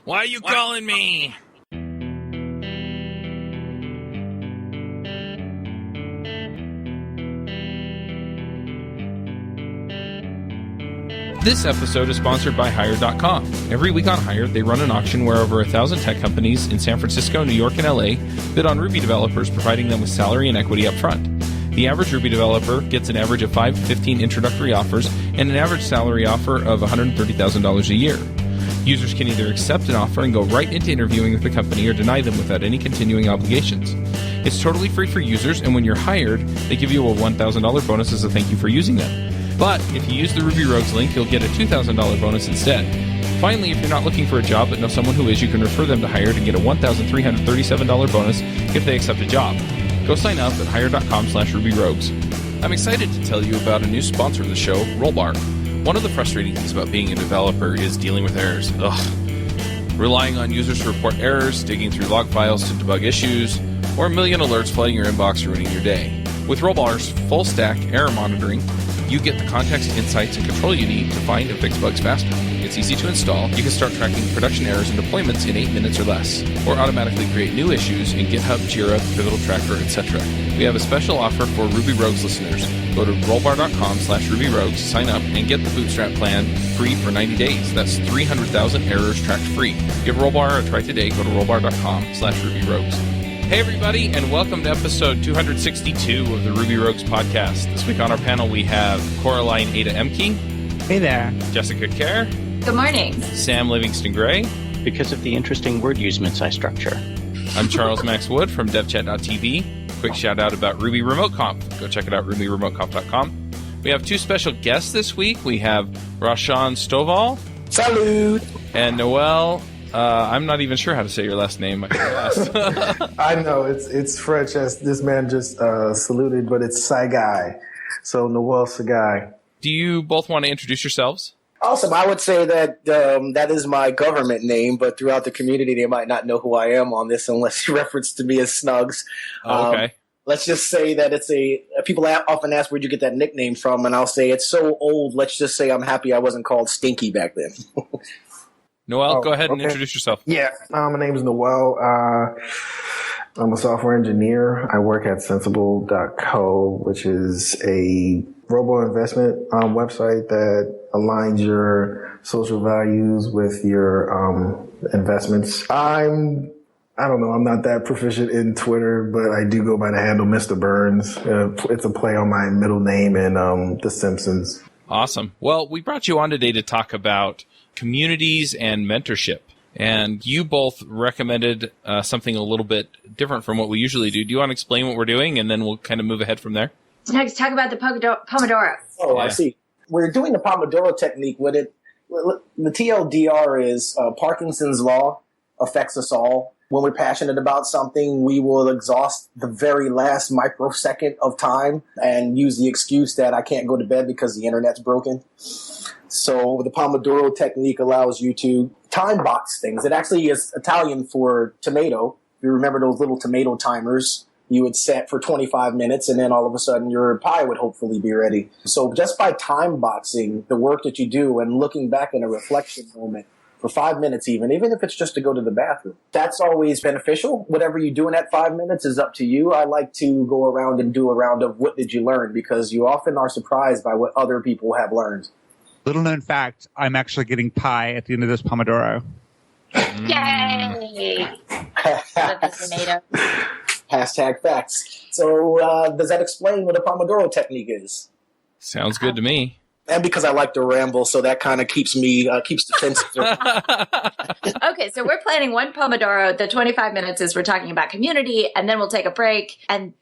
Why are you calling me? This episode is sponsored by Hired.com. Every week on Hired, they run an auction where over 1,000 tech companies in San Francisco, New York, and LA bid on Ruby developers, providing them with salary and equity up front. The average Ruby developer gets an average of 5 to 15 introductory offers and an average salary offer of $130,000 a year. Users can either accept an offer and go right into interviewing with the company or deny them without any continuing obligations. It's totally free for users, and when you're hired, they give you a $1,000 bonus as a thank you for using them. But if you use the Ruby Rogues link, you'll get a $2,000 bonus instead. Finally, if you're not looking for a job but know someone who is, you can refer them to Hired and get a $1,337 bonus if they accept a job. Go sign up at hired.com/RubyRogues. I'm excited to tell you about a new sponsor of the show, Rollbar. One of the frustrating things about being a developer is dealing with errors. Relying on users to report errors, digging through log files to debug issues, or a million alerts flooding your inbox ruining your day. With Rollbar's full-stack error monitoring, you get the context, insights, and control you need to find and fix bugs faster. It's easy to install. You can start tracking production errors and deployments in 8 minutes or less, or automatically create new issues in GitHub, Jira, Pivotal Tracker, etc. We have a special offer for Ruby Rogues listeners. Go to rollbar.com/RubyRogues, sign up, and get the Bootstrap plan free for 90 days. That's 300,000 errors tracked free. Give Rollbar a try today. Go to rollbar.com/RubyRogues. Hey everybody, and welcome to episode 262 of the Ruby Rogues podcast. This week on our panel we have Coraline Ada Emke. Hey there. Jessica Kerr. Good morning. Sam Livingston Gray. Because of the interesting word usements I structure. I'm Charles Max Wood from devchat.tv. Quick shout out about Ruby Remote Conf. Go check it out, rubyremoteconf.com. We have two special guests this week. We have Rashawn Stovall. Salud. And Noel. I'm not even sure how to say your last name. I know, it's French, as this man just saluted, but it's Sagaille. So, Noel Sagaille. Do you both want to introduce yourselves? Awesome. I would say that that is my government name, but throughout the community, they might not know who I am on this unless you reference to me as Snuggs. Okay. Let's just say that people often ask where'd you get that nickname from, and I'll say it's so old, let's just say I'm happy I wasn't called Stinky back then. Noel, go ahead and introduce yourself. Yeah, my name is Noel. I'm a software engineer. I work at Sensible.co, which is a robo-investment website that aligns your social values with your investments. I don't know, I'm not that proficient in Twitter, but I do go by the handle Mr. Burns. It's a play on my middle name in The Simpsons. Awesome. Well, we brought you on today to talk about communities and mentorship. And you both recommended something a little bit different from what we usually do. Do you want to explain what we're doing, and then we'll kind of move ahead from there? Let's talk about the Pomodoro. Oh, Yeah. I see. We're doing the Pomodoro technique with it. The TLDR is Parkinson's law affects us all. When we're passionate about something, we will exhaust the very last microsecond of time and use the excuse that I can't go to bed because the internet's broken. So the Pomodoro technique allows you to time box things. It actually is Italian for tomato. If you remember those little tomato timers, you would set for 25 minutes, and then all of a sudden your pie would hopefully be ready. So just by time boxing the work that you do and looking back in a reflection moment for 5 minutes even if it's just to go to the bathroom, that's always beneficial. Whatever you do in that 5 minutes is up to you. I like to go around and do a round of what did you learn, because you often are surprised by what other people have learned. Little known fact, I'm actually getting pie at the end of this Pomodoro. Yay! Love the tomato. Hashtag facts. So does that explain what a Pomodoro technique is? Sounds good to me. And because I like to ramble, so that kind of keeps the fence. Okay, so we're planning one Pomodoro. The 25 minutes is we're talking about community, and then we'll take a break and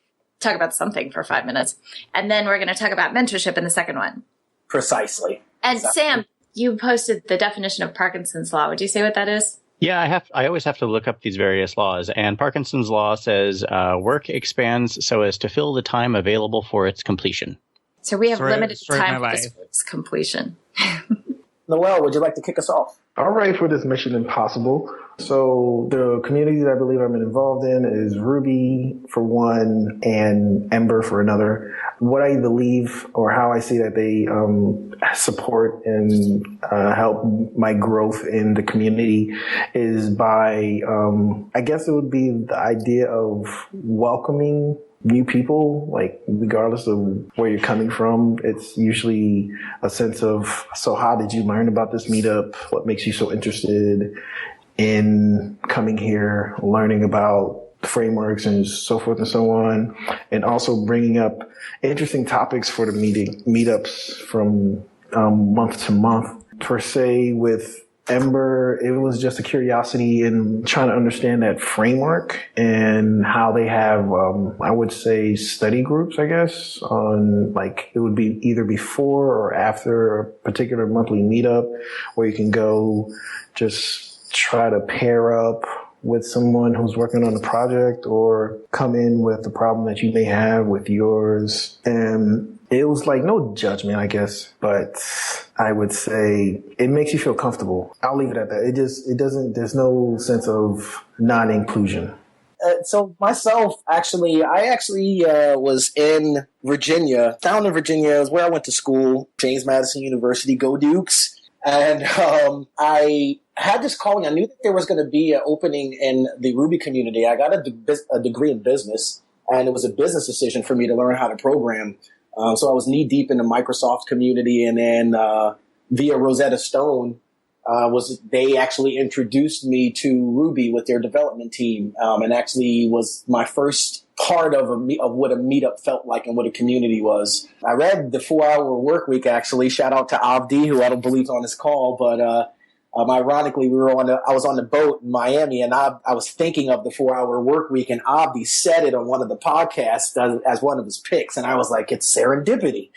talk about something for 5 minutes. And then we're going to talk about mentorship in the second one. Precisely. And Sam, you posted the definition of Parkinson's law. Would you say what that is? Yeah, I always have to look up these various laws. And Parkinson's law says work expands so as to fill the time available for its completion. So we have Story limited of time my for this life. work's completion. Noel, would you like to kick us off? All right, for this Mission Impossible. So the communities I believe I've been involved in is Ruby for one and Ember for another. what I believe or how I see that they support and help my growth in the community is by, I guess it would be the idea of welcoming new people, like regardless of where you're coming from. It's usually a sense of, so how did you learn about this meetup? What makes you so interested in coming here, learning about frameworks and so forth and so on, and also bringing up interesting topics for the meetups from month to month. Per se, with Ember, it was just a curiosity in trying to understand that framework and how they have, I would say, study groups, I guess, on like it would be either before or after a particular monthly meetup where you can go just try to pair up with someone who's working on a project or come in with the problem that you may have with yours. And it was like no judgment, I guess, but I would say it makes you feel comfortable. I'll leave it at that. It doesn't, there's no sense of non-inclusion. So myself, I was in Virginia. Down in Virginia is where I went to school, James Madison University, go Dukes. And I had this calling. I knew that there was going to be an opening in the Ruby community. I got a degree in business, and it was a business decision for me to learn how to program. So I was knee deep in the Microsoft community, and then via Rosetta Stone, they actually introduced me to Ruby with their development team, and actually was my first part of what a meetup felt like and what a community was. I read the 4-Hour Work Week, actually. Shout out to Abdi, who I don't believe is on this call, but ironically, I was on the boat in Miami, and I was thinking of the 4-Hour Work Week, and Abdi said it on one of the podcasts as one of his picks, and I was like, it's serendipity.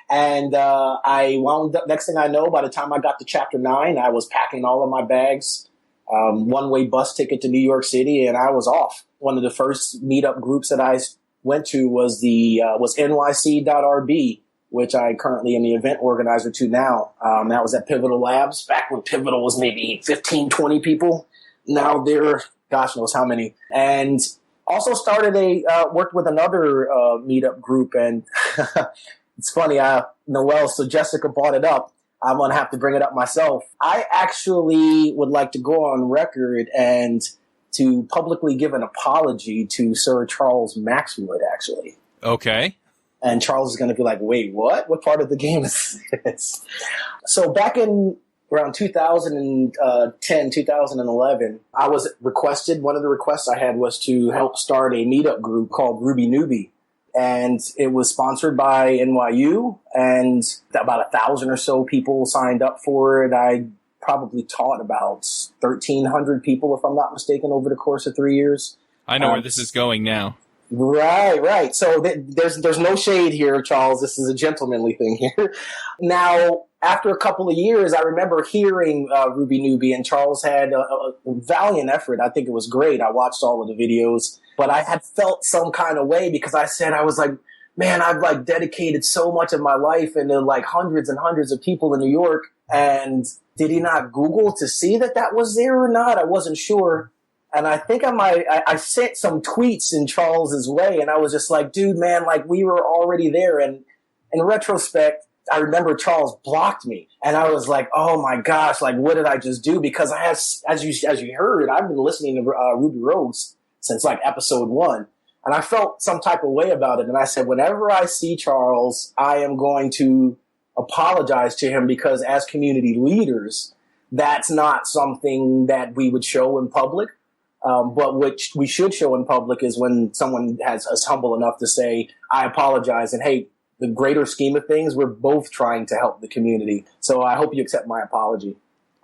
And I wound up, next thing I know, by the time I got to chapter 9, I was packing all of my bags, one-way bus ticket to New York City, and I was off. One of the first meetup groups that I went to was NYC.RB, which I currently am the event organizer to now. That was at Pivotal Labs, back when Pivotal was maybe 15, 20 people. Now they're, gosh knows how many. And also worked with another meetup group, and it's funny, Noel, so Jessica brought it up. I'm going to have to bring it up myself. I actually would like to go on record and to publicly give an apology to Sir Charles Maxwood, actually. Okay. And Charles is going to be like, wait, what? What part of the game is this? So back in around 2010, 2011, I was requested, one of the requests I had was to help start a meetup group called Ruby Newbie. And it was sponsored by NYU, and about 1,000 or so people signed up for it. I probably taught about 1,300 people, if I'm not mistaken, over the course of 3 years. I know where this is going now. Right. So there's no shade here, Charles. This is a gentlemanly thing here. Now, after a couple of years, I remember hearing Ruby Newbie, and Charles had a valiant effort. I think it was great. I watched all of the videos, but I had felt some kind of way because I was like, man, I've like dedicated so much of my life into like hundreds and hundreds of people in New York. And did he not Google to see that was there or not? I wasn't sure. And I think I sent some tweets in Charles's way, and I was just like, dude, man, like we were already there. And in retrospect, I remember Charles blocked me, and I was like, oh my gosh, like what did I just do? Because I have, as you heard, I've been listening to Ruby Rogues since like episode 1, and I felt some type of way about it. And I said, whenever I see Charles, I am going to apologize to him, because as community leaders, that's not something that we would show in public. But which we should show in public is when someone is humble enough to say, I apologize. And hey, the greater scheme of things, we're both trying to help the community. So I hope you accept my apology.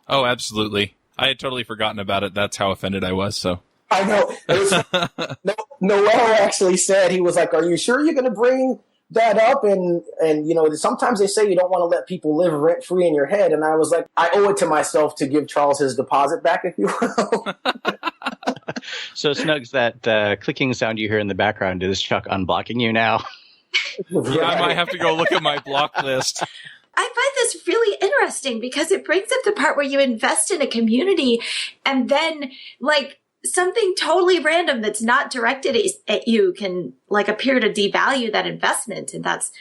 Oh, absolutely. I had totally forgotten about it. That's how offended I was. So I know. Noel actually said, he was like, are you sure you're going to bring that up? And you know, sometimes they say you don't want to let people live rent free in your head. And I was like, I owe it to myself to give Charles his deposit back, if you will. So, Snuggs, that clicking sound you hear in the background, is Chuck unblocking you now? Yeah, I might have to go look at my block list. I find this really interesting because it brings up the part where you invest in a community and then, like, something totally random that's not directed at you can like appear to devalue that investment. And that's,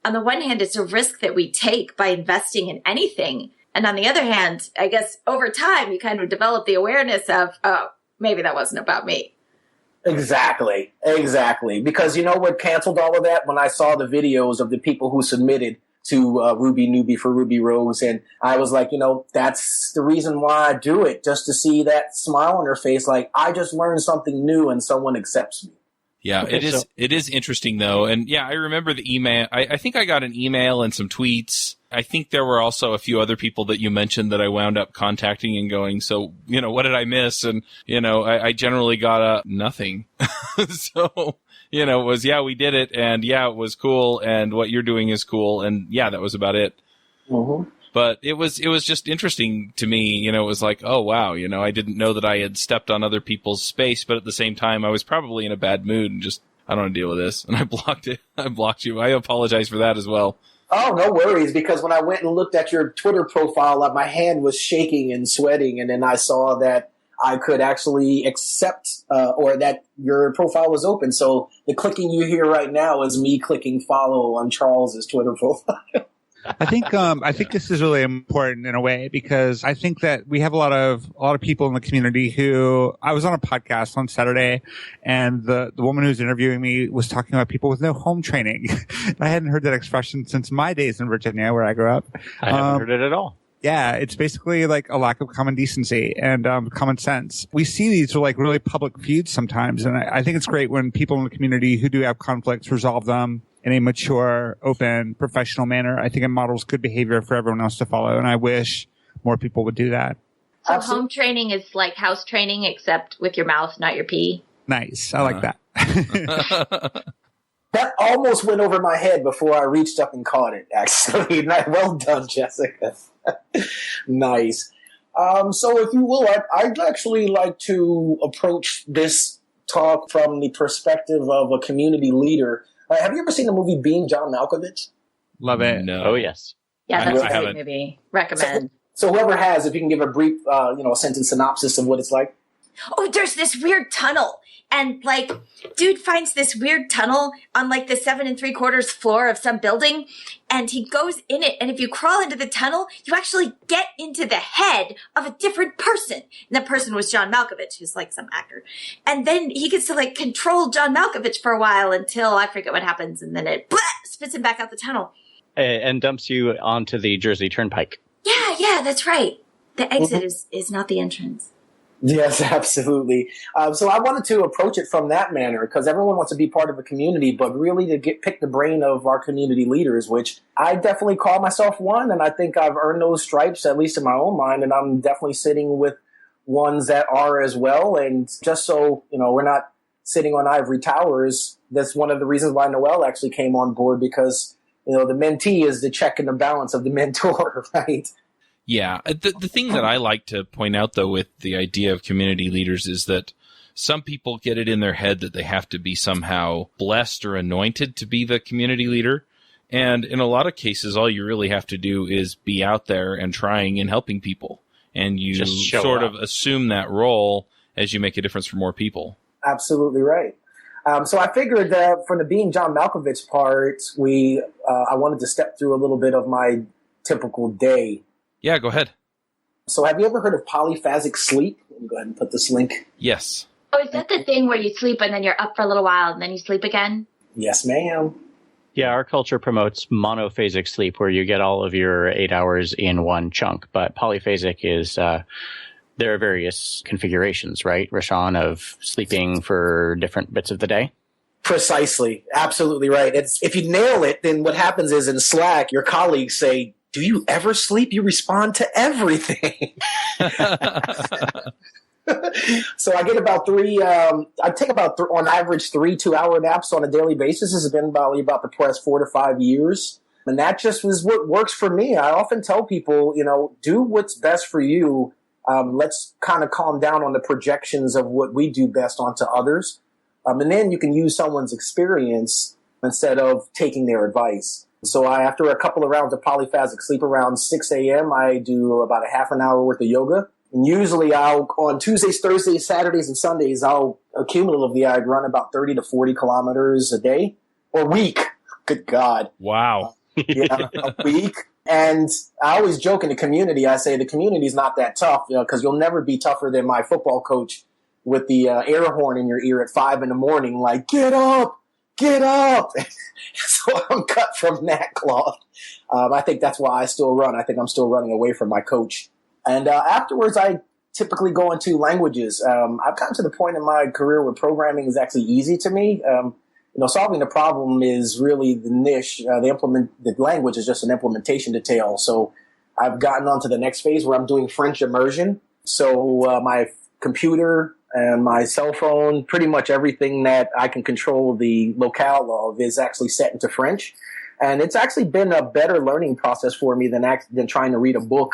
on the one hand, it's a risk that we take by investing in anything. And on the other hand, I guess over time, you kind of develop the awareness of, oh, maybe that wasn't about me. Exactly. Because you know what canceled all of that? When I saw the videos of the people who submitted to Ruby Newbie for Ruby Rose, and I was like, that's the reason why I do it, just to see that smile on her face, like I just learned something new and someone accepts me. Yeah, Okay, it is interesting though. And yeah, I remember the email. I think I got an email and some tweets. I think there were also a few other people that you mentioned that I wound up contacting and going, so, what did I miss? And, I generally got nothing. So, it was, yeah, we did it. And yeah, it was cool. And what you're doing is cool. And yeah, that was about it. Mm-hmm. But it was just interesting to me. It was like, oh, wow, I didn't know that I had stepped on other people's space. But at the same time, I was probably in a bad mood and just, I don't want to deal with this. And I blocked it. I blocked you. I apologize for that as well. Oh, no worries, because when I went and looked at your Twitter profile, my hand was shaking and sweating, and then I saw that I could actually accept or that your profile was open. So the clicking you hear right now is me clicking follow on Charles's Twitter profile. I think this is really important in a way, because I think that we have a lot of people in the community who, I was on a podcast on Saturday, and the woman who's interviewing me was talking about people with no home training. I hadn't heard that expression since my days in Virginia, where I grew up. I haven't heard it at all. Yeah, it's basically like a lack of common decency and common sense. We see these are like really public feuds sometimes, and I think it's great when people in the community who do have conflicts resolve them in a mature, open, professional manner. I think it models good behavior for everyone else to follow, and I wish more people would do that. So home training is like house training, except with your mouth, not your pee. Nice. I like that. That almost went over my head before I reached up and caught it, actually. Well done, Jessica. Nice. So if you will, I'd actually like to approach this talk from the perspective of a community leader. Have you ever seen the movie Being John Malkovich? Love it. No. Oh, yes. Yeah, that's I a great haven't. movie. Recommend. So whoever has, if you can give a brief, a sentence synopsis of what it's like. Oh, there's this weird tunnel. And dude finds this weird tunnel on the 7 3/4 floor of some building, and he goes in it. And if you crawl into the tunnel, you actually get into the head of a different person. And that person was John Malkovich, who's some actor. And then he gets to control John Malkovich for a while until I forget what happens. And then it spits him back out the tunnel. And dumps you onto the Jersey Turnpike. Yeah, that's right. The exit is not the entrance. Yes, absolutely. So I wanted to approach it from that manner, because everyone wants to be part of a community, but really to pick the brain of our community leaders, which I definitely call myself one, and I think I've earned those stripes, at least in my own mind, and I'm definitely sitting with ones that are as well. And just so, we're not sitting on ivory towers, that's one of the reasons why Noel actually came on board, because, the mentee is the check and the balance of the mentor, right? Yeah. The thing that I like to point out, though, with the idea of community leaders is that some people get it in their head that they have to be somehow blessed or anointed to be the community leader. And in a lot of cases, all you really have to do is be out there and trying and helping people. And you Just show sort up. of assume that role as you make a difference for more people. Absolutely right. So I figured that from the Being John Malkovich part, I wanted to step through a little bit of my typical day. Yeah, go ahead. So have you ever heard of polyphasic sleep? Let me go ahead and put this link. Yes. Oh, is that the thing where you sleep and then you're up for a little while and then you sleep again? Yes, ma'am. Yeah, our culture promotes monophasic sleep, where you get all of your 8 hours in one chunk. But polyphasic is, there are various configurations, right, Rashawn, of sleeping for different bits of the day? Precisely. Absolutely right. If you nail it, then what happens is in Slack, your colleagues say, "Do you ever sleep? You respond to everything." So I get about I take about on average 3 2-hour naps on a daily basis. This has been about the past 4 to 5 years. And that just was what works for me. I often tell people, do what's best for you. Let's kind of calm down on the projections of what we do best onto others. And then you can use someone's experience instead of taking their advice. So after a couple of rounds of polyphasic sleep around 6 a.m., I do about a half an hour worth of yoga. And usually on Tuesdays, Thursdays, Saturdays, and Sundays, cumulatively, I'd run about 30 to 40 kilometers a day or week. Good God. Wow. Yeah, a week. And I always joke in the community, I say the community's not that tough, because you'll never be tougher than my football coach with the air horn in your ear at 5 a.m, like, get up. So I'm cut from that cloth. I think that's why I still run. I think I'm still running away from my coach. And afterwards, I typically go into languages. I've gotten to the point in my career where programming is actually easy to me. Solving the problem is really the niche. The language is just an implementation detail. So I've gotten on to the next phase where I'm doing French immersion. So my computer and my cell phone, pretty much everything that I can control the locale of is actually set into French. And it's actually been a better learning process for me than trying to read a book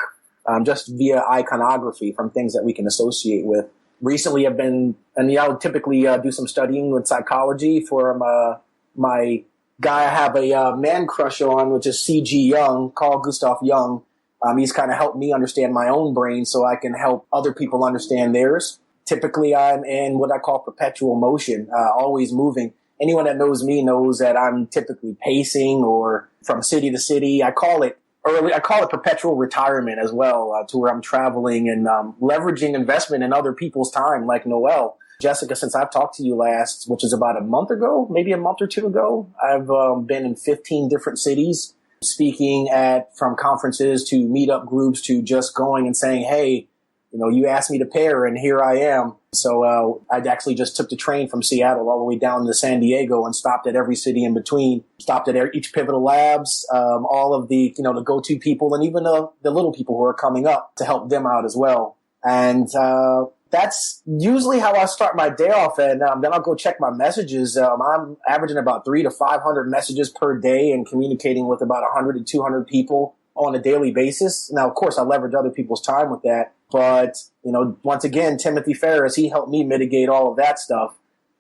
just via iconography from things that we can associate with. Recently, I'll typically do some studying with psychology for my guy I have a man crush on, which is C.G. Jung, Carl Gustav Jung. He's kind of helped me understand my own brain so I can help other people understand theirs. Typically, I'm in what I call perpetual motion, always moving. Anyone that knows me knows that I'm typically pacing or from city to city. I call it perpetual retirement as well, to where I'm traveling and leveraging investment in other people's time, like Noel. Jessica, since I've talked to you last, which is about a month ago, maybe a month or two ago, I've been in 15 different cities, speaking from conferences to meetup groups to just going and saying, hey, you asked me to pair, and here I am. So I actually just took the train from Seattle all the way down to San Diego and stopped at every city in between, stopped at each Pivotal Labs, all of the, the go-to people, and even the little people who are coming up to help them out as well. And that's usually how I start my day off. And then I'll go check my messages. I'm averaging about 300 to 500 messages per day and communicating with about 100 to 200 people on a daily basis. Now, of course, I leverage other people's time with that. But, once again, Timothy Ferris, he helped me mitigate all of that stuff.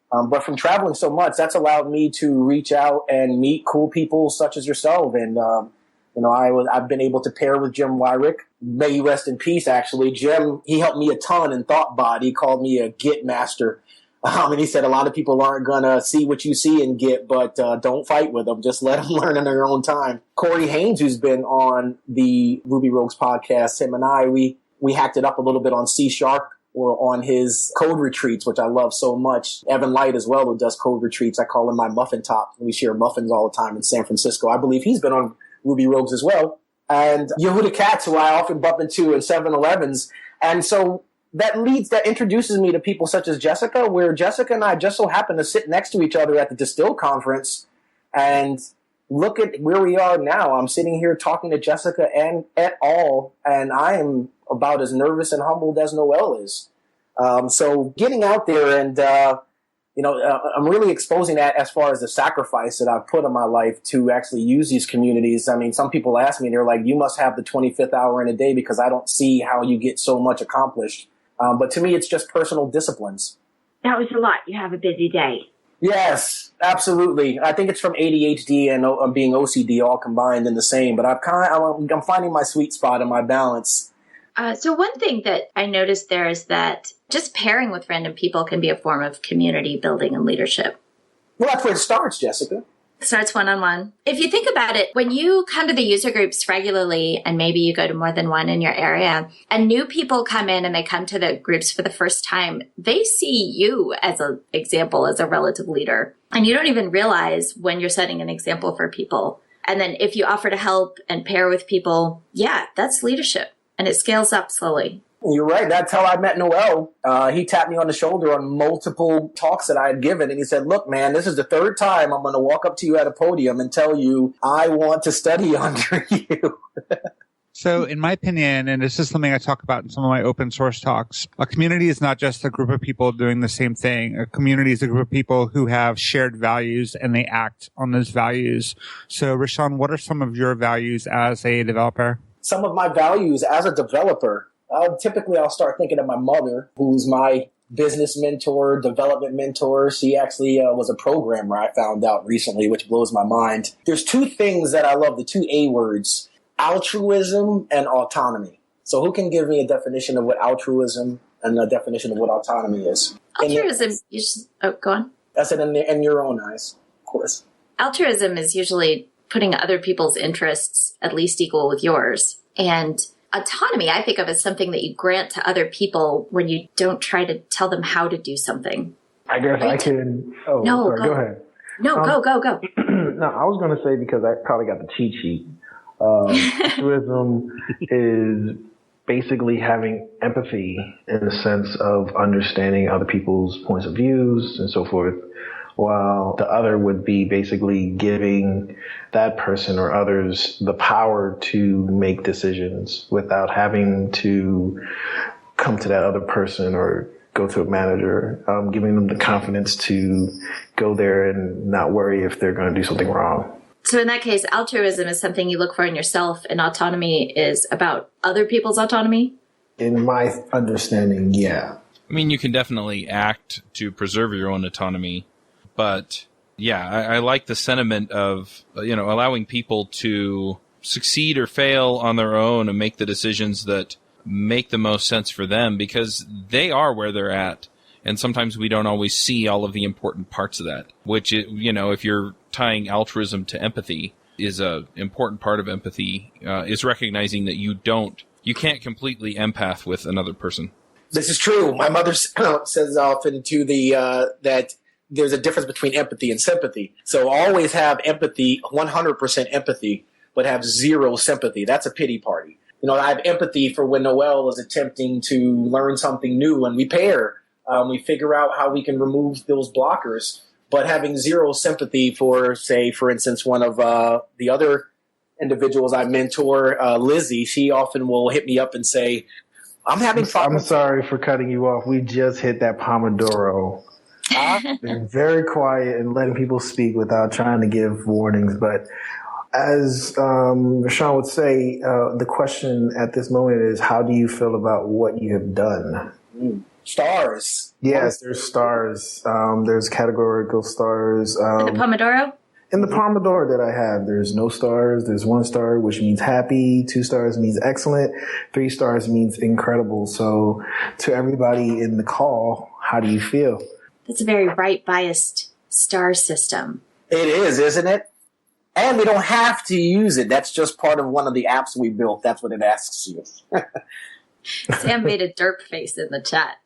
But from traveling so much, that's allowed me to reach out and meet cool people such as yourself. And, I've been able to pair with Jim Wyrick. May he rest in peace, actually. Jim, he helped me a ton in ThoughtBot. He called me a Git master. And he said a lot of people aren't going to see what you see in Git, but don't fight with them. Just let them learn in their own time. Corey Haynes, who's been on the Ruby Rogues podcast, him and I, we hacked it up a little bit on C# or on his code retreats, which I love so much. Evan Light as well, who does code retreats. I call him my muffin top. We share muffins all the time in San Francisco. I believe he's been on Ruby Rogues as well. And Yehuda Katz, who I often bump into in 7-Elevens. And so that introduces me to people such as Jessica, where Jessica and I just so happen to sit next to each other at the Distill conference. And look at where we are now. I'm sitting here talking to Jessica and et al., and I am about as nervous and humbled as Noel is. So getting out there and, I'm really exposing that as far as the sacrifice that I've put in my life to actually use these communities. I mean, some people ask me, they're like, you must have the 25th hour in a day because I don't see how you get so much accomplished. But to me, it's just personal disciplines. That was a lot. You have a busy day. Yes, absolutely. I think it's from ADHD and being OCD all combined in the same, but I'm finding my sweet spot and my balance. So one thing that I noticed there is that just pairing with random people can be a form of community building and leadership. Well, that's where it starts, Jessica. It starts one-on-one. If you think about it, when you come to the user groups regularly, and maybe you go to more than one in your area, and new people come in and they come to the groups for the first time, they see you as an example, as a relative leader. And you don't even realize when you're setting an example for people. And then if you offer to help and pair with people, yeah, that's leadership. And it scales up slowly. You're right. That's how I met Noel. He tapped me on the shoulder on multiple talks that I had given. And he said, look, man, this is the third time I'm going to walk up to you at a podium and tell you I want to study under you. So in my opinion, and this is something I talk about in some of my open source talks, a community is not just a group of people doing the same thing. A community is a group of people who have shared values and they act on those values. So Rashawn, what are some of your values as a developer? Some of my values as a developer, typically I'll start thinking of my mother, who's my business mentor, development mentor. She actually was a programmer, I found out recently, which blows my mind. There's two things that I love, the two A words, altruism and autonomy. So who can give me a definition of what altruism and a definition of what autonomy is? Altruism, go on. That's it in your own eyes, of course. Altruism is usually putting other people's interests at least equal with yours. And autonomy, I think of as something that you grant to other people when you don't try to tell them how to do something. I guess Right? I can. Oh, No, sorry, go. go ahead. No, go. No, I was going to say, because I probably got the cheat sheet. Altruism is basically having empathy in the sense of understanding other people's points of views and so forth, while the other would be basically giving that person or others the power to make decisions without having to come to that other person or go to a manager, giving them the confidence to go there and not worry if they're going to do something wrong. So in that case, altruism is something you look for in yourself, and autonomy is about other people's autonomy? In my understanding, yeah. I mean, you can definitely act to preserve your own autonomy, but yeah, I like the sentiment of, allowing people to succeed or fail on their own and make the decisions that make the most sense for them, because they are where they're at. And sometimes we don't always see all of the important parts of that, which, if you're tying altruism to empathy, is a important part of empathy, is recognizing that you can't completely empath with another person. This is true. My mother says often to that there's a difference between empathy and sympathy. So always have empathy, 100% empathy, but have zero sympathy. That's a pity party. I have empathy for when Noel is attempting to learn something new, and we pair. We figure out how we can remove those blockers, but having zero sympathy for, say, for instance, one of the other individuals I mentor, Lizzie, she often will hit me up and say, I'm having fun. I'm sorry for cutting you off. We just hit that Pomodoro. Been very quiet and letting people speak without trying to give warnings. But as Rashawn would say, the question at this moment is, how do you feel about what you have done? Stars. Yes, there's stars. There's categorical stars. In the Pomodoro? In the Pomodoro that I have, there's no stars. There's 1 star, which means happy. 2 stars means excellent. 3 stars means incredible. So to everybody in the call, how do you feel? That's a very right-biased star system. It is, isn't it? And we don't have to use it. That's just part of one of the apps we built. That's what it asks you. Sam made a derp face in the chat.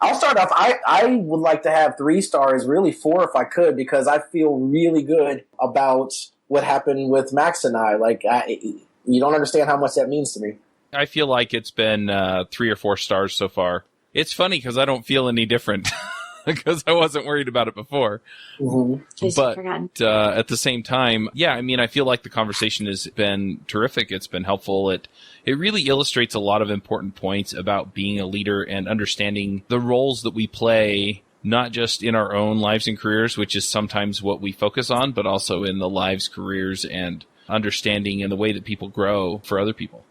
I'll start off. I would like to have 3 stars, really 4 if I could, because I feel really good about what happened with Max and I. You don't understand how much that means to me. I feel like it's been 3 or 4 stars so far. It's funny because I don't feel any different because I wasn't worried about it before. Mm-hmm. But at the same time, I feel like the conversation has been terrific. It's been helpful. It really illustrates a lot of important points about being a leader and understanding the roles that we play, not just in our own lives and careers, which is sometimes what we focus on, but also in the lives, careers, and understanding and the way that people grow for other people.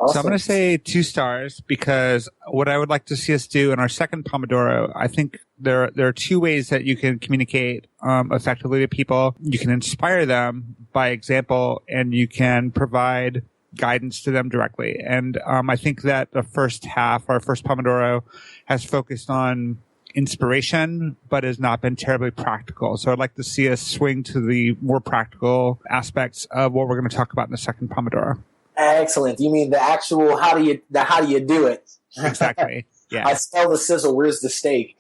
Awesome. So I'm going to say 2 stars, because what I would like to see us do in our second Pomodoro, I think there are 2 ways that you can communicate effectively to people. You can inspire them by example, and you can provide guidance to them directly. And I think that the first half, our first Pomodoro, has focused on inspiration, but has not been terribly practical. So I'd like to see us swing to the more practical aspects of what we're going to talk about in the second Pomodoro. Excellent. You mean the actual how do you do it? Exactly. Yeah. I smell the sizzle. Where's the steak?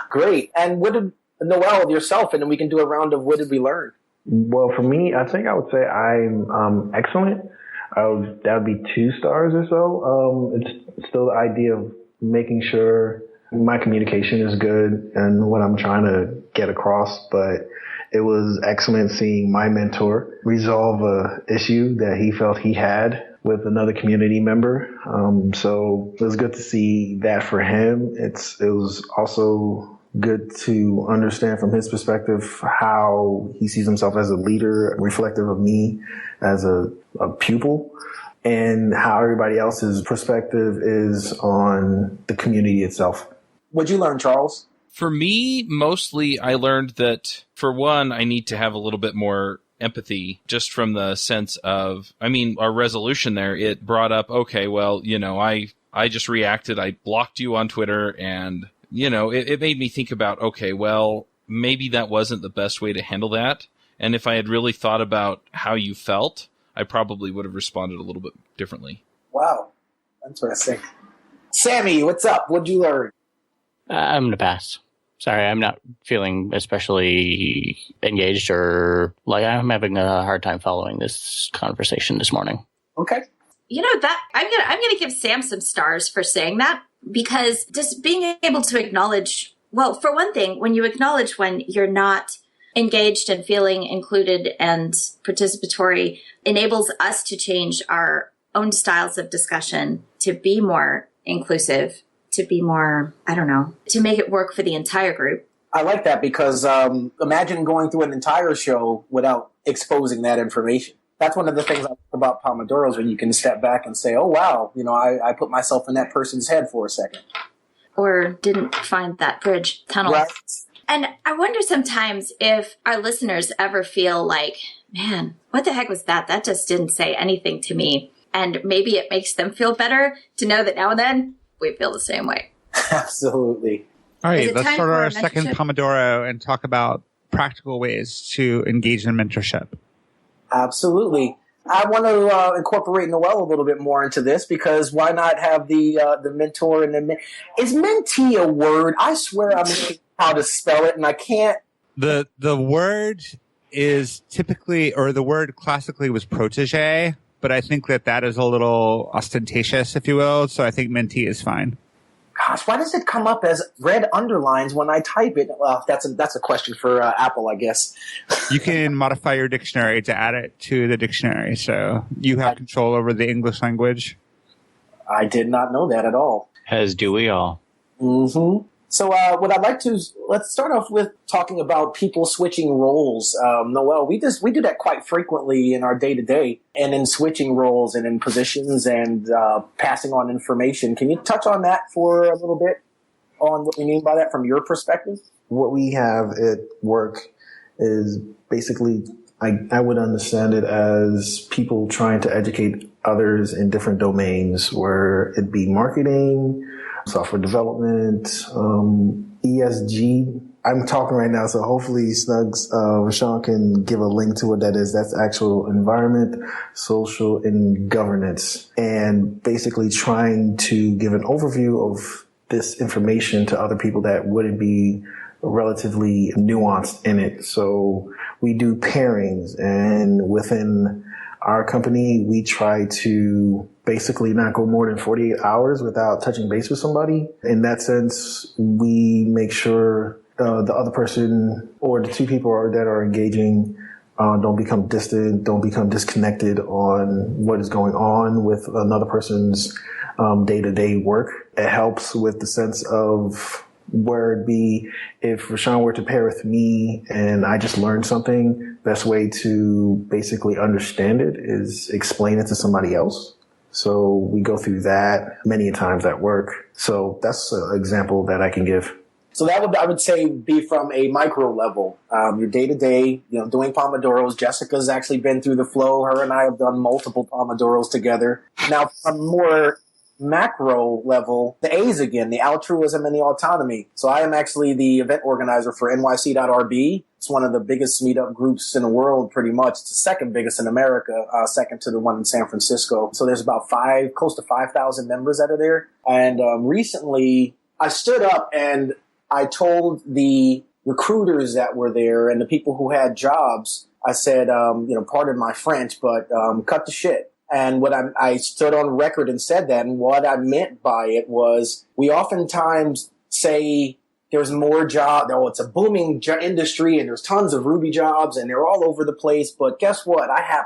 Great. And what did Noel of yourself, and then we can do a round of what did we learn? Well, for me, I think I would say I'm excellent. That would be 2 stars or so. It's still the idea of making sure my communication is good and what I'm trying to get across, but it was excellent seeing my mentor resolve a issue that he felt he had with another community member. So it was good to see that for him. It was also good to understand from his perspective how he sees himself as a leader, reflective of me as a pupil, and how everybody else's perspective is on the community itself. What'd you learn, Charles? For me, mostly I learned that, for one, I need to have a little bit more empathy just from the sense of, I mean, our resolution there, it brought up, okay, well, I just reacted. I blocked you on Twitter, and, it made me think about, okay, well, maybe that wasn't the best way to handle that. And if I had really thought about how you felt, I probably would have responded a little bit differently. Wow. Interesting. Sammy, what's up? What'd you learn? I'm going to pass. Sorry, I'm not feeling especially engaged, or like I'm having a hard time following this conversation this morning. Okay. That I'm gonna give Sam some stars for saying that, because just being able to acknowledge, well, for one thing, when you acknowledge when you're not engaged and feeling included and participatory, enables us to change our own styles of discussion to be more inclusive, to be more, to make it work for the entire group. I like that, because imagine going through an entire show without exposing that information. That's one of the things I like about Pomodoros, when you can step back and say, oh, wow, I put myself in that person's head for a second. Or didn't find that bridge tunnel. Right. And I wonder sometimes if our listeners ever feel like, man, what the heck was that? That just didn't say anything to me. And maybe it makes them feel better to know that now and then we feel the same way. Absolutely. All right, let's start our mentorship? second Pomodoro and talk about practical ways to engage in mentorship. Absolutely. I want to incorporate Noel a little bit more into this, because why not have the mentor and the is mentee a word? I swear I'm looking how to spell it, and I can't. The word is typically, or the word classically was protege, but I think that is a little ostentatious, if you will. So I think mentee is fine. Gosh, why does it come up as red underlines when I type it? Well, that's a question for Apple, I guess. You can modify your dictionary to add it to the dictionary, so you have control over the English language. I did not know that at all. As do we all. Mm-hmm. So what I'd like to, let's start off with talking about people switching roles. Noel, we do that quite frequently in our day-to-day, and in switching roles and in positions and passing on information. Can you touch on that for a little bit, on what we mean by that from your perspective? What we have at work is basically, I would understand it as people trying to educate others in different domains, where it be marketing, software development, ESG. I'm talking right now, so hopefully Snuggs, Rashawn can give a link to what that is. That's actual environment, social, and governance. And basically trying to give an overview of this information to other people that wouldn't be relatively nuanced in it. So we do pairings, and within our company, we try to basically not go more than 48 hours without touching base with somebody. In that sense, we make sure the other person or the two people that are engaging don't become distant, don't become disconnected on what is going on with another person's day-to-day work. It helps with the sense of where it'd be if Rashawn were to pair with me and I just learned something, best way to basically understand it is explain it to somebody else. So we go through that many times at work. So that's an example that I can give. So that would, I would say, be from a micro level. Your day-to-day, doing Pomodoros. Jessica's actually been through the flow. Her and I have done multiple Pomodoros together. Now, from more macro level, the A's again, the altruism and the autonomy. So I am actually the event organizer for NYC.RB. It's one of the biggest meetup groups in the world, pretty much. It's the second biggest in America, second to the one in San Francisco. So there's about close to 5,000 members that are there. And recently I stood up and I told the recruiters that were there and the people who had jobs, I said, pardon my French, but cut the shit. And what I stood on record and said that, and what I meant by it was, we oftentimes say there's more it's a booming industry and there's tons of Ruby jobs and they're all over the place. But guess what? I have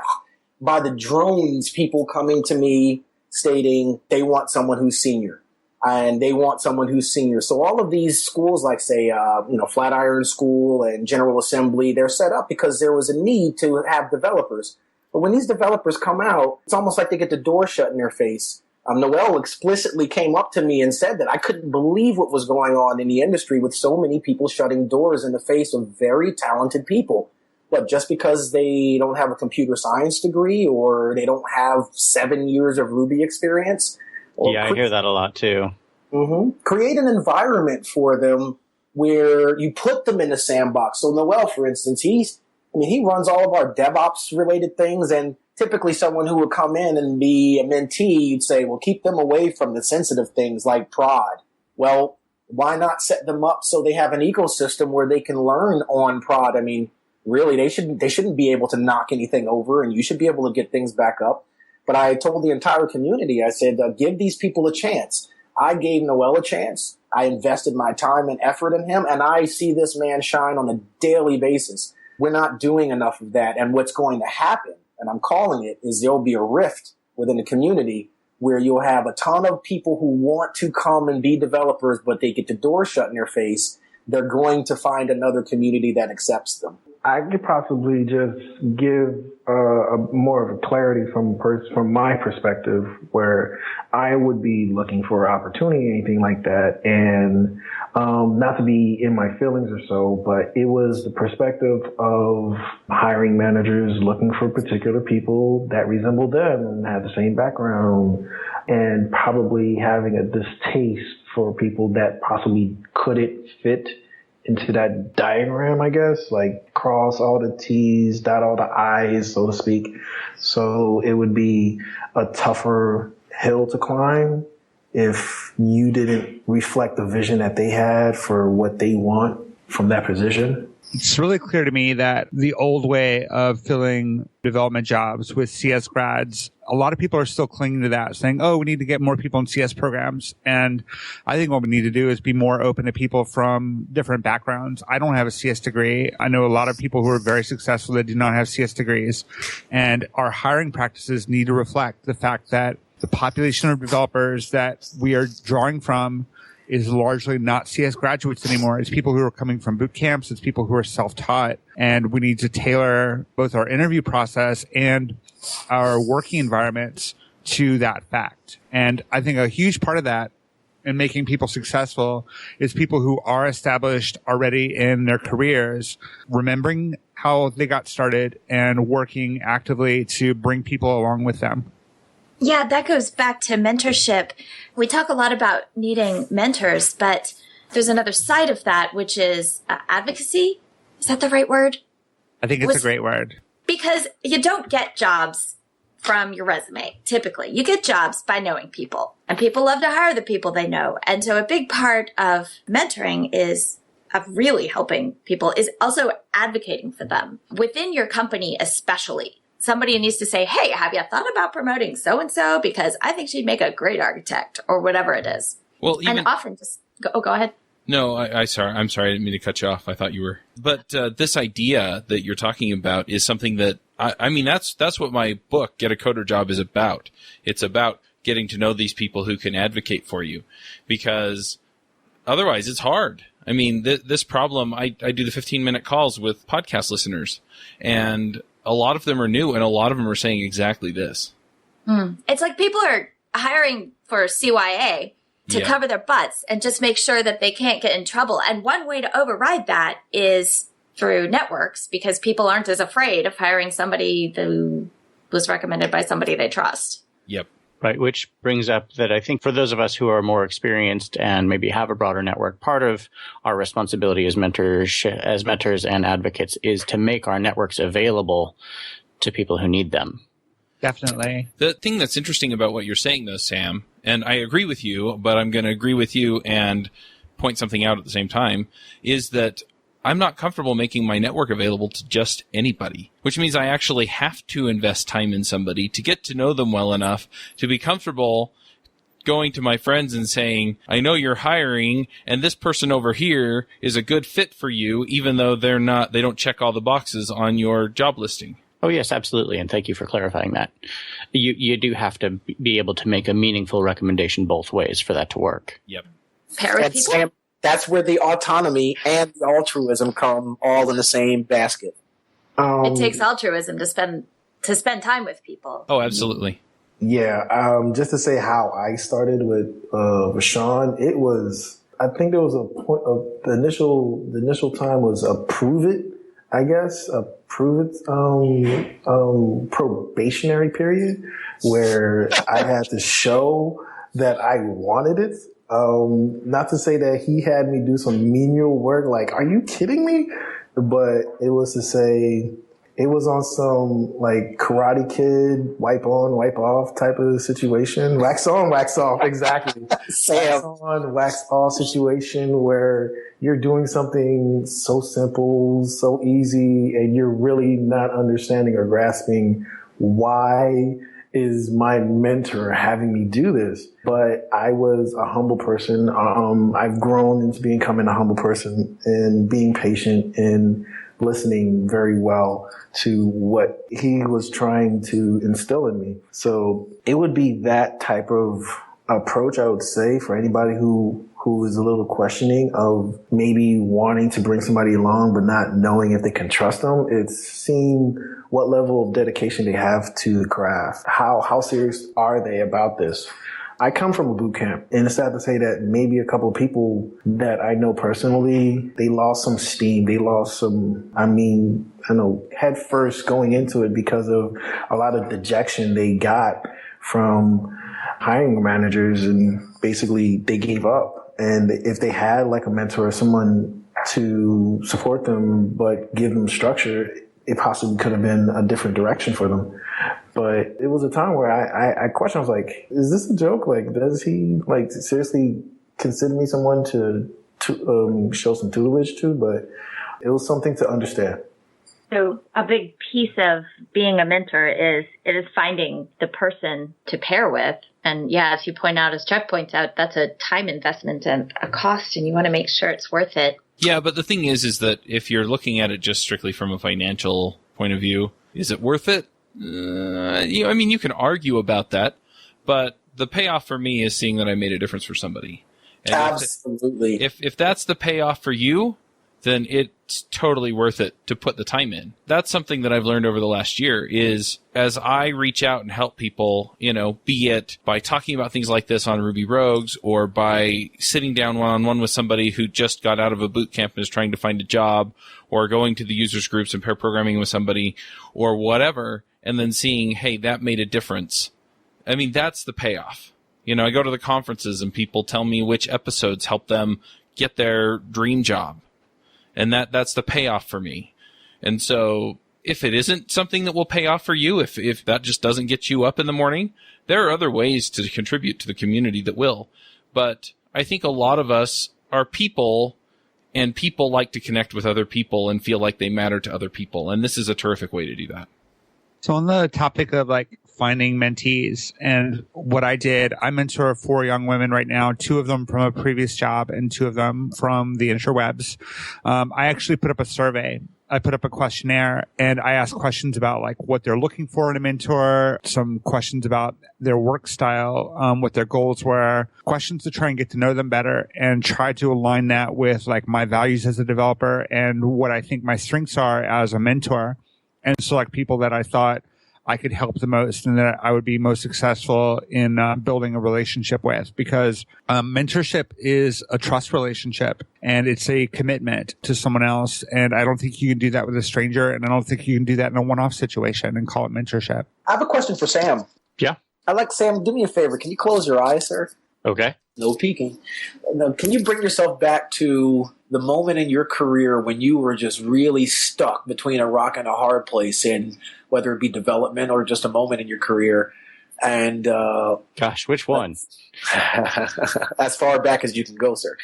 by the drones people coming to me stating they want someone who's senior. And they want someone who's senior. So all of these schools, like say, Flatiron School and General Assembly, they're set up because there was a need to have developers. But when these developers come out, it's almost like they get the door shut in their face. Noel explicitly came up to me and said that I couldn't believe what was going on in the industry with so many people shutting doors in the face of very talented people. But just because they don't have a computer science degree or they don't have 7 years of Ruby experience. Yeah, I hear that a lot too. Create an environment for them where you put them in a sandbox. So Noel, for instance, he runs all of our DevOps related things, and typically someone who would come in and be a mentee, you'd say, well, keep them away from the sensitive things like prod. Well, why not set them up so they have an ecosystem where they can learn on prod? I mean, really, they shouldn't be able to knock anything over, and you should be able to get things back up. But I told the entire community, I said, give these people a chance. I gave Noel a chance. I invested my time and effort in him, and I see this man shine on a daily basis. We're not doing enough of that, and what's going to happen, and I'm calling it, is there'll be a rift within the community where you'll have a ton of people who want to come and be developers, but they get the door shut in their face. They're going to find another community that accepts them. I could possibly just give a more of a clarity from my perspective, where I would be looking for opportunity, anything like that, and not to be in my feelings or so, but it was the perspective of hiring managers looking for particular people that resemble them and have the same background, and probably having a distaste for people that possibly couldn't fit into that diagram, I guess, like cross all the T's, dot all the I's, so to speak. So it would be a tougher hill to climb if you didn't reflect the vision that they had for what they want from that position. It's really clear to me that the old way of filling development jobs with CS grads, a lot of people are still clinging to that, saying, oh, we need to get more people in CS programs. And I think what we need to do is be more open to people from different backgrounds. I don't have a CS degree. I know a lot of people who are very successful that do not have CS degrees. And our hiring practices need to reflect the fact that the population of developers that we are drawing from is largely not CS graduates anymore. It's people who are coming from boot camps. It's people who are self-taught. And we need to tailor both our interview process and our working environments to that fact. And I think a huge part of that in making people successful is people who are established already in their careers, remembering how they got started and working actively to bring people along with them. Yeah, that goes back to mentorship. We talk a lot about needing mentors, but there's another side of that, which is advocacy. Is that the right word? I think it's a great word. Because you don't get jobs from your resume, typically. You get jobs by knowing people, and people love to hire the people they know. And so a big part of mentoring of really helping people is also advocating for them within your company, especially. Somebody needs to say, hey, have you thought about promoting so-and-so? Because I think she'd make a great architect, or whatever it is. Well, and often just go ahead. No, I'm sorry. I didn't mean to cut you off. I thought you were. But this idea that you're talking about is something that, I mean, that's what my book, Get a Coder Job, is about. It's about getting to know these people who can advocate for you, because otherwise it's hard. I mean, this problem, I do the 15-minute calls with podcast listeners, and a lot of them are new, and a lot of them are saying exactly this. It's like people are hiring for CYA to cover their butts and just make sure that they can't get in trouble. And one way to override that is through networks, because people aren't as afraid of hiring somebody who was recommended by somebody they trust. Yep. Right, which brings up that I think for those of us who are more experienced and maybe have a broader network, part of our responsibility as mentors and advocates is to make our networks available to people who need them. Definitely. The thing that's interesting about what you're saying, though, Sam, and I agree with you, but I'm going to agree with you and point something out at the same time, is that I'm not comfortable making my network available to just anybody, which means I actually have to invest time in somebody to get to know them well enough to be comfortable going to my friends and saying, I know you're hiring, and this person over here is a good fit for you, even though they don't check all the boxes on your job listing. Oh, yes, absolutely. And thank you for clarifying that. You do have to be able to make a meaningful recommendation both ways for that to work. Yep. Pair with people. Sam, that's where the autonomy and the altruism come all in the same basket. It takes altruism to spend time with people. Oh, absolutely. Yeah. Just to say how I started with Rashawn, it was, I think there was a point of the initial time was approve it. I guess, a probationary period where I had to show that I wanted it. Not to say that he had me do some menial work, like, are you kidding me? But it was to say, it was on some like Karate Kid, wipe on, wipe off type of situation. Wax on, wax off, exactly. Wax on, wax off situation where you're doing something so simple, so easy, and you're really not understanding or grasping why is my mentor having me do this? But I was a humble person. I've grown into becoming a humble person and being patient and listening very well to what he was trying to instill in me. So it would be that type of approach, I would say, for anybody who is a little questioning of maybe wanting to bring somebody along but not knowing if they can trust them. It's seeing what level of dedication they have to the craft. How serious are they about this? I come from a boot camp, and it's sad to say that maybe a couple of people that I know personally, they lost some steam. They lost some, head first going into it because of a lot of dejection they got from hiring managers, and basically they gave up. And if they had like a mentor or someone to support them but give them structure, it possibly could have been a different direction for them. But it was a time where I questioned, I was like, is this a joke? Like, does he like seriously consider me someone to show some tutelage to? But it was something to understand. So a big piece of being a mentor is finding the person to pair with. And yeah, as you point out, as Jeff points out, that's a time investment and a cost, and you want to make sure it's worth it. Yeah, but the thing is that if you're looking at it just strictly from a financial point of view, is it worth it? You can argue about that, but the payoff for me is seeing that I made a difference for somebody. And absolutely. If that's the payoff for you, then it's totally worth it to put the time in. That's something that I've learned over the last year is as I reach out and help people, be it by talking about things like this on Ruby Rogues or by sitting down one-on-one with somebody who just got out of a boot camp and is trying to find a job, or going to the users groups and pair programming with somebody or whatever, and then seeing, hey, that made a difference. I mean, that's the payoff. I go to the conferences and people tell me which episodes help them get their dream job. And that's the payoff for me. And so if it isn't something that will pay off for you, if that just doesn't get you up in the morning, there are other ways to contribute to the community that will. But I think a lot of us are people, and people like to connect with other people and feel like they matter to other people. And this is a terrific way to do that. So on the topic of like finding mentees and what I did, I mentor 4 young women right now, 2 of them from a previous job and 2 of them from the interwebs. I actually put up a survey. I put up a questionnaire and I asked questions about like what they're looking for in a mentor, some questions about their work style, what their goals were, questions to try and get to know them better and try to align that with like my values as a developer and what I think my strengths are as a mentor, and select people that I thought I could help the most and that I would be most successful in building a relationship with, because mentorship is a trust relationship and it's a commitment to someone else. And I don't think you can do that with a stranger, and I don't think you can do that in a one-off situation and call it mentorship. I have a question for Sam. Yeah. Sam, do me a favor. Can you close your eyes, sir? Okay. No peeking. Now, can you bring yourself back to the moment in your career when you were just really stuck between a rock and a hard place, in whether it be development or just a moment in your career? And gosh, which one? As far back as you can go, sir.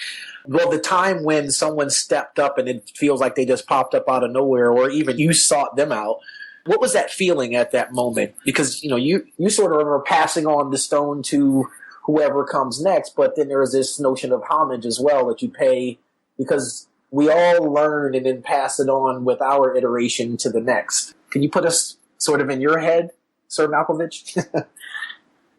Well, the time when someone stepped up and it feels like they just popped up out of nowhere, or even you sought them out. What was that feeling at that moment? Because you sort of are passing on the stone to whoever comes next, but then there is this notion of homage as well that you pay, because we all learn and then pass it on with our iteration to the next. Can you put us sort of in your head, Sir Malkovich?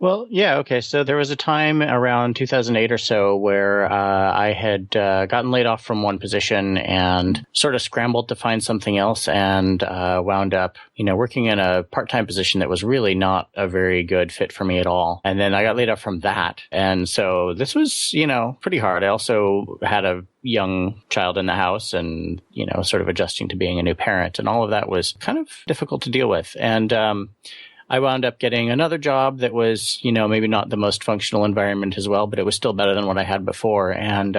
Well, yeah, okay. So there was a time around 2008 or so where I had gotten laid off from one position and sort of scrambled to find something else and wound up, working in a part-time position that was really not a very good fit for me at all. And then I got laid off from that. And so this was, pretty hard. I also had a young child in the house and, sort of adjusting to being a new parent. And all of that was kind of difficult to deal with. And I wound up getting another job that was, maybe not the most functional environment as well, but it was still better than what I had before. And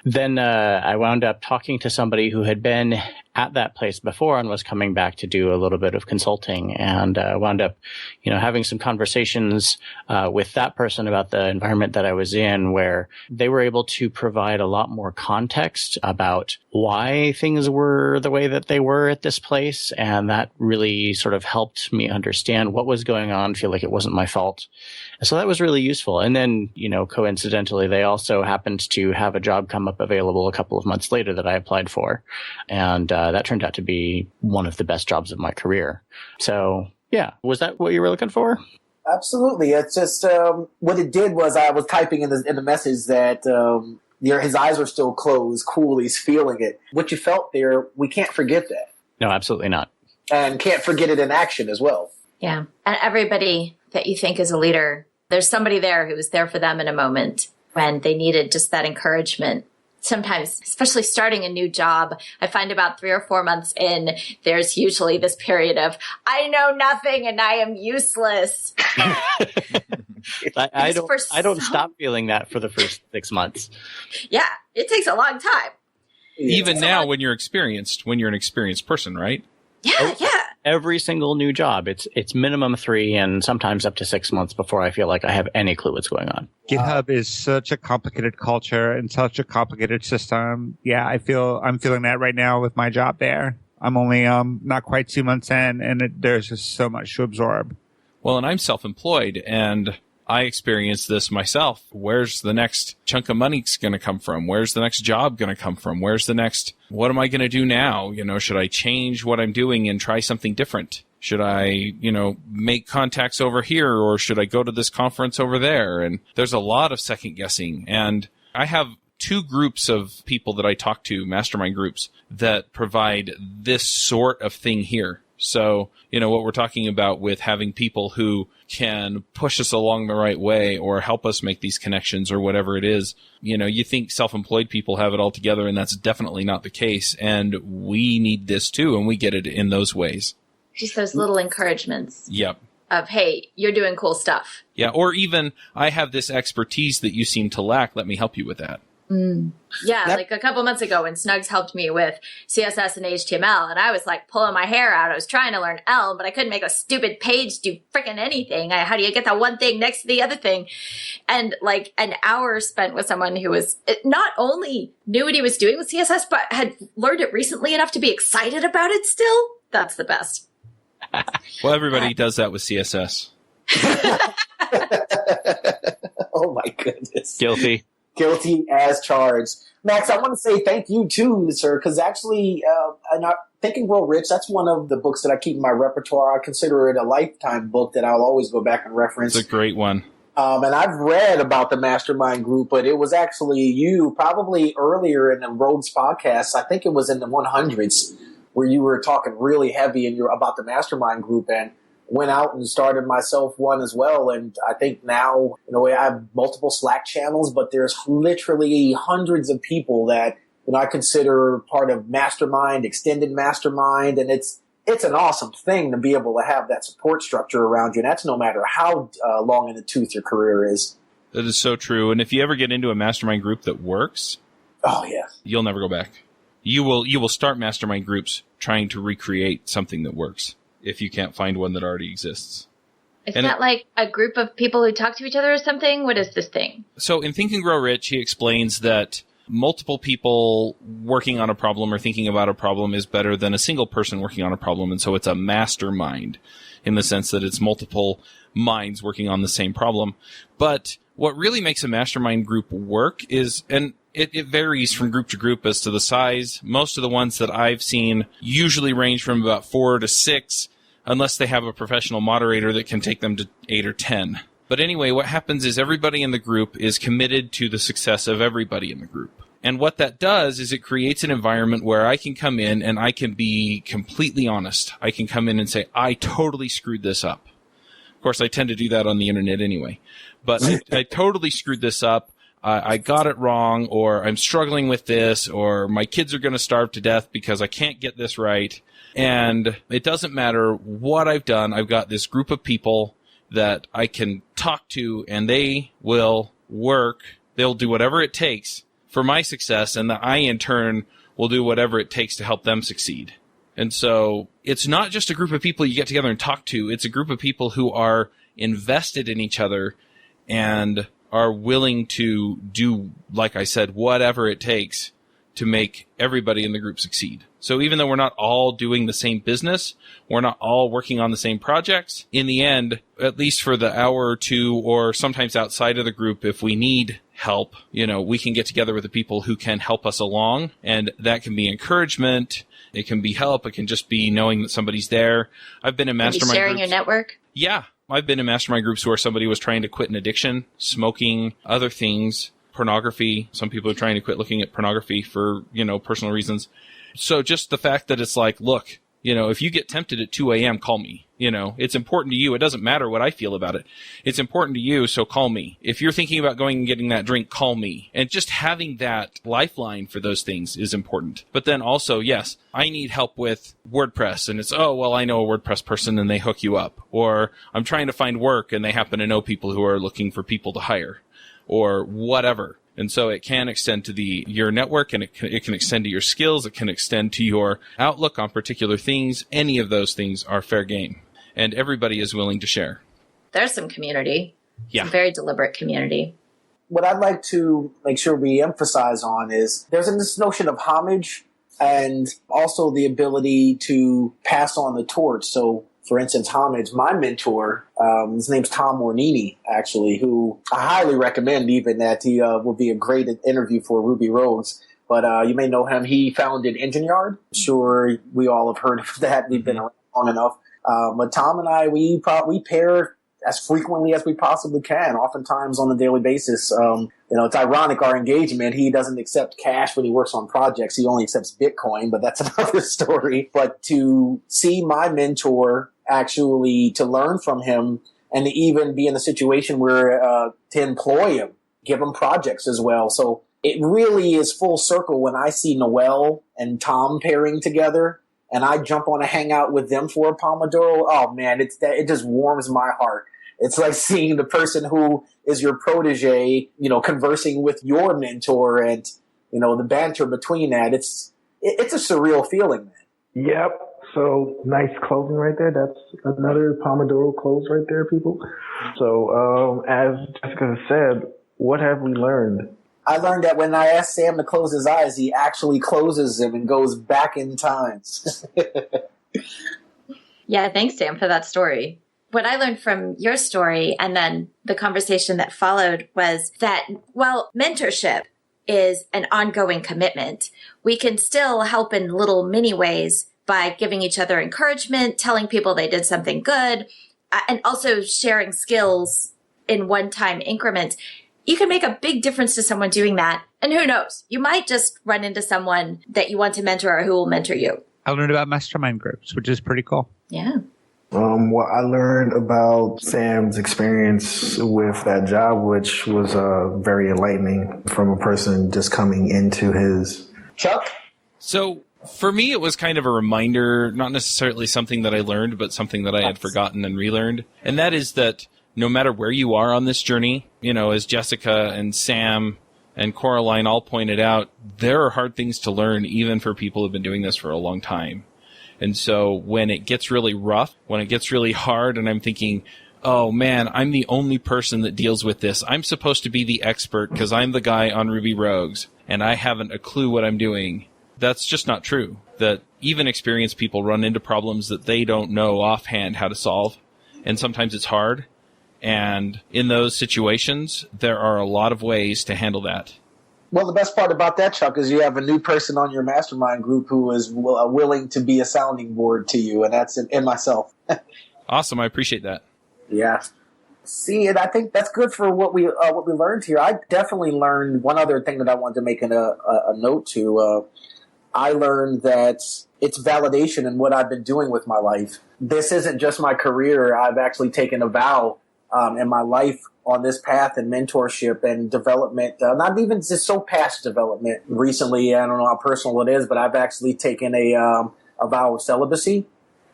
then I wound up talking to somebody who had been at that place before and was coming back to do a little bit of consulting, and wound up, having some conversations with that person about the environment that I was in, where they were able to provide a lot more context about why things were the way that they were at this place. And that really sort of helped me understand what was going on, feel like it wasn't my fault. And so that was really useful. And then, coincidentally, they also happened to have a job come up available a couple of months later that I applied for. And that turned out to be one of the best jobs of my career. So, yeah. Was that what you were looking for? Absolutely. It's just what it did was I was typing in the message that his eyes were still closed. Cool. He's feeling it. What you felt there, we can't forget that. No, absolutely not. And can't forget it in action as well. Yeah. And everybody that you think is a leader, there's somebody there who was there for them in a moment when they needed just that encouragement. Sometimes, especially starting a new job, I find about 3 or 4 months in, there's usually this period of, I know nothing and I am useless. I don't stop feeling that for the first 6 months. Yeah, it takes a long time. Even now, when you're an experienced person, right? Yeah. Every single new job, it's minimum 3 and sometimes up to 6 months before I feel like I have any clue what's going on. GitHub is such a complicated culture and such a complicated system. Yeah, I'm feeling that right now with my job there. I'm only not quite 2 months in, and there's just so much to absorb. Well, and I'm self-employed, and I experienced this myself. Where's the next chunk of money going to come from? Where's the next job going to come from? What am I going to do now? Should I change what I'm doing and try something different? Should I, make contacts over here, or should I go to this conference over there? And there's a lot of second guessing. And I have 2 groups of people that I talk to, mastermind groups, that provide this sort of thing here. So, what we're talking about with having people who can push us along the right way or help us make these connections or whatever it is. You think self-employed people have it all together, and that's definitely not the case. And we need this too, and we get it in those ways. Just those little encouragements. Yep. Of, hey, you're doing cool stuff. Yeah, or even, I have this expertise that you seem to lack. Let me help you with that. Yeah, like a couple months ago when Snuggs helped me with CSS and HTML, and I was like pulling my hair out. I was trying to learn Elm, but I couldn't make a stupid page do freaking anything. How do you get that one thing next to the other thing? And like an hour spent with someone who was not only knew what he was doing with CSS, but had learned it recently enough to be excited about it still. That's the best. Well, everybody does that with CSS. Oh my goodness. Guilty as charged. Max, I want to say thank you too, sir, because actually, Think and Grow Rich, that's one of the books that I keep in my repertoire. I consider it a lifetime book that I'll always go back and reference. It's a great one. And I've read about the mastermind group, but it was actually you probably earlier in the Rogues podcast. I think it was in the 100s where you were talking really heavy about the mastermind group, and went out and started myself one as well. And I think now, I have multiple Slack channels, but there's literally hundreds of people that, I consider part of Mastermind, Extended Mastermind. And it's an awesome thing to be able to have that support structure around you. And that's no matter how long in the tooth your career is. That is so true. And if you ever get into a mastermind group that works, oh yeah, you'll never go back. You will start mastermind groups trying to recreate something that works, if you can't find one that already exists. Isn't that like a group of people who talk to each other or something? What is this thing? So in Think and Grow Rich, he explains that multiple people working on a problem or thinking about a problem is better than a single person working on a problem. And so it's a mastermind in the sense that it's multiple minds working on the same problem. But what really makes a mastermind group work is, and it varies from group to group as to the size. Most of the ones that I've seen usually range from about 4 to 6, unless they have a professional moderator that can take them to 8 or 10. But anyway, what happens is everybody in the group is committed to the success of everybody in the group. And what that does is it creates an environment where I can come in and I can be completely honest. I can come in and say, I totally screwed this up. Of course, I tend to do that on the internet anyway. But I totally screwed this up. I got it wrong, or I'm struggling with this, or my kids are going to starve to death because I can't get this right. And it doesn't matter what I've done. I've got this group of people that I can talk to, and they will work. They'll do whatever it takes for my success, and that I, in turn, will do whatever it takes to help them succeed. And so it's not just a group of people you get together and talk to. It's a group of people who are invested in each other and are willing to do, like I said, whatever it takes to make everybody in the group succeed. So even though we're not all doing the same business, we're not all working on the same projects, in the end, at least for the hour or two, or sometimes outside of the group, if we need help, we can get together with the people who can help us along. And that can be encouragement. It can be help. It can just be knowing that somebody's there. I've been in mastermind sharing groups. Your network? Yeah. I've been in mastermind groups where somebody was trying to quit an addiction, smoking, other things, pornography. Some people are trying to quit looking at pornography for, personal reasons. So just the fact that it's like, look, if you get tempted at 2 a.m., call me. It's important to you. It doesn't matter what I feel about it. It's important to you, so call me. If you're thinking about going and getting that drink, call me. And just having that lifeline for those things is important. But then also, yes, I need help with WordPress. And it's, oh, well, I know a WordPress person and they hook you up. Or I'm trying to find work and they happen to know people who are looking for people to hire. Or whatever. And so it can extend to your network, and it can extend to your skills. It can extend to your outlook on particular things. Any of those things are fair game. And everybody is willing to share. There's some community. Yeah. Some very deliberate community. What I'd like to make sure we emphasize on is there's this notion of homage and also the ability to pass on the torch. So, for instance, homage, my mentor, his name's Tom Mornini, actually, who I highly recommend even that he will be a great interview for Ruby Rogues. But you may know him. He founded Engine Yard. I'm sure we all have heard of that. We've been around long enough. But Tom and I, we pair as frequently as we possibly can, oftentimes on a daily basis. It's ironic, our engagement, he doesn't accept cash when he works on projects. He only accepts Bitcoin, but that's another story. But to see my mentor, actually to learn from him, and to even be in a situation where to employ him, give him projects as well. So it really is full circle when I see Noel and Tom pairing together, and I jump on a hangout with them for a Pomodoro. Oh man, it just warms my heart. It's like seeing the person who is your protege, conversing with your mentor, and the banter between that. It's a surreal feeling, man. Yep. So nice closing right there. That's another Pomodoro close right there, people. So as Jessica said, what have we learned? I learned that when I asked Sam to close his eyes, he actually closes them and goes back in time. Yeah, thanks, Sam, for that story. What I learned from your story and then the conversation that followed was that while mentorship is an ongoing commitment, we can still help in little mini ways by giving each other encouragement, telling people they did something good, and also sharing skills in one-time increments. You can make a big difference to someone doing that. And who knows, you might just run into someone that you want to mentor or who will mentor you. I learned about mastermind groups, which is pretty cool. Yeah. Well, I learned about Sam's experience with that job, which was very enlightening from a person just coming into his. Chuck? So for me, it was kind of a reminder, not necessarily something that I learned, but something that I had forgotten and relearned. And that is that no matter where you are on this journey, as Jessica and Sam and Coraline all pointed out, there are hard things to learn, even for people who've been doing this for a long time. And so when it gets really rough, when it gets really hard, and I'm thinking, oh man, I'm the only person that deals with this. I'm supposed to be the expert because I'm the guy on Ruby Rogues, and I haven't a clue what I'm doing. That's just not true. That even experienced people run into problems that they don't know offhand how to solve. And sometimes it's hard. And in those situations, there are a lot of ways to handle that. Well, the best part about that, Chuck, is you have a new person on your mastermind group who is willing to be a sounding board to you, and that's in myself. Awesome. I appreciate that. Yeah. See, and I think that's good for what we learned here. I definitely learned one other thing that I wanted to make a note to. I learned that it's validation in what I've been doing with my life. This isn't just my career. I've actually taken a vow in my life on this path and mentorship and development, not even just so past development. Recently, I don't know how personal it is, but I've actually taken a vow of celibacy,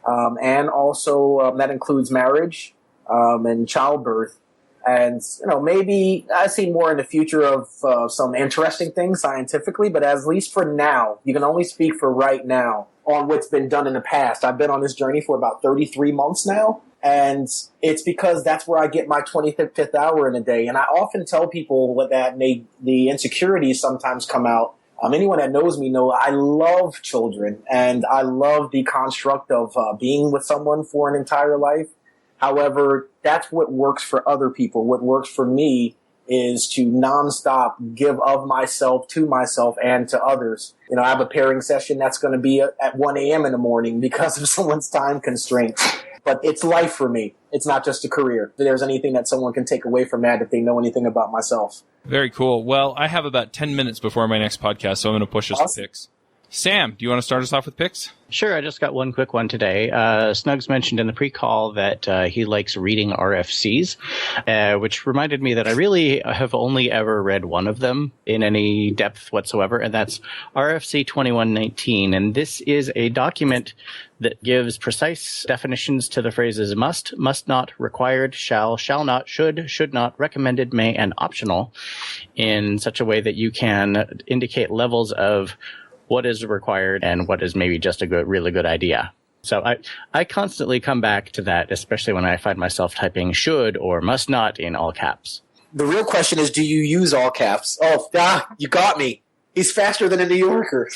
and also that includes marriage and childbirth. And, maybe I see more in the future of some interesting things scientifically, but at least for now, you can only speak for right now on what's been done in the past. I've been on this journey for about 33 months now, and it's because that's where I get my 25th hour in a day. And I often tell people that the insecurities sometimes come out. Anyone that knows me know I love children, and I love the construct of being with someone for an entire life. However, that's what works for other people. What works for me is to nonstop give of myself to myself and to others. I have a pairing session that's going to be at 1 a.m. in the morning because of someone's time constraints. But it's life for me. It's not just a career. If there's anything that someone can take away from that if they know anything about myself. Very cool. Well, I have about 10 minutes before my next podcast, so I'm going to push us to picks. Sam, do you want to start us off with picks? Sure, I just got one quick one today. Snuggs mentioned in the pre-call that he likes reading RFCs, which reminded me that I really have only ever read one of them in any depth whatsoever, and that's RFC 2119. And this is a document that gives precise definitions to the phrases must not, required, shall not, should not, recommended, may, and optional in such a way that you can indicate levels of what is required and what is maybe just a really good idea. So I constantly come back to that, especially when I find myself typing should or must not in all caps. The real question is, do you use all caps? Oh, you got me. He's faster than a New Yorker.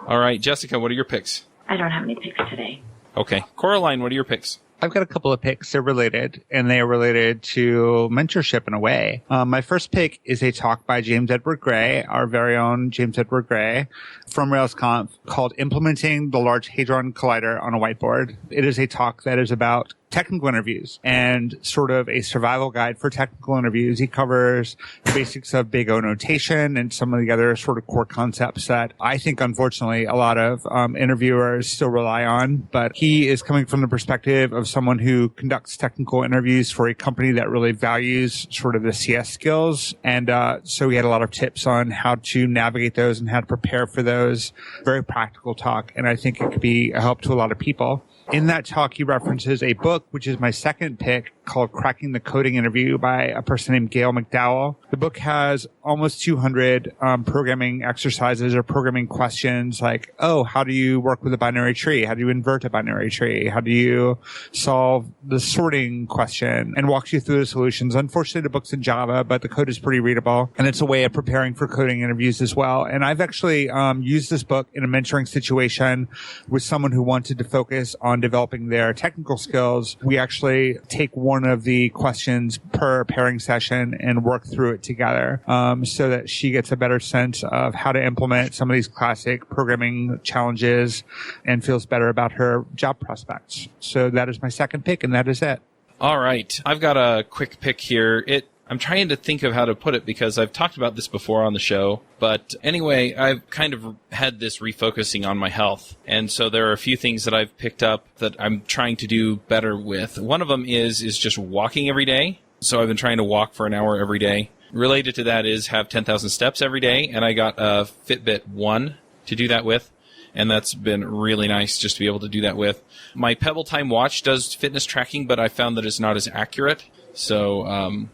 All right, Jessica, what are your picks? I don't have any picks today. Okay. Coraline, what are your picks? I've got a couple of picks. They're related, and they are related to mentorship in a way. My first pick is a talk by James Edward Gray, our very own James Edward Gray, from RailsConf, called Implementing the Large Hadron Collider on a Whiteboard. It is a talk that is about technical interviews and sort of a survival guide for technical interviews. He covers the basics of Big O notation and some of the other sort of core concepts that I think, unfortunately, a lot of interviewers still rely on. But he is coming from the perspective of someone who conducts technical interviews for a company that really values sort of the CS skills. And so he had a lot of tips on how to navigate those and how to prepare for those. Very practical talk. And I think it could be a help to a lot of people. In that talk, he references a book, which is my second pick, called Cracking the Coding Interview by a person named Gail McDowell. The book has almost 200 programming exercises or programming questions like, how do you work with a binary tree? How do you invert a binary tree? How do you solve the sorting question? And walks you through the solutions. Unfortunately, the book's in Java, but the code is pretty readable. And it's a way of preparing for coding interviews as well. And I've actually used this book in a mentoring situation with someone who wanted to focus on developing their technical skills. We actually take one of the questions per pairing session and work through it together so that she gets a better sense of how to implement some of these classic programming challenges and feels better about her job prospects. So that is my second pick, and that is it. All right. I've got a quick pick here. I'm trying to think of how to put it because I've talked about this before on the show. But anyway, I've kind of had this refocusing on my health. And so there are a few things that I've picked up that I'm trying to do better with. One of them is just walking every day. So I've been trying to walk for an hour every day. Related to that is have 10,000 steps every day. And I got a Fitbit 1 to do that with. And that's been really nice just to be able to do that with. My Pebble Time watch does fitness tracking, but I found that it's not as accurate. So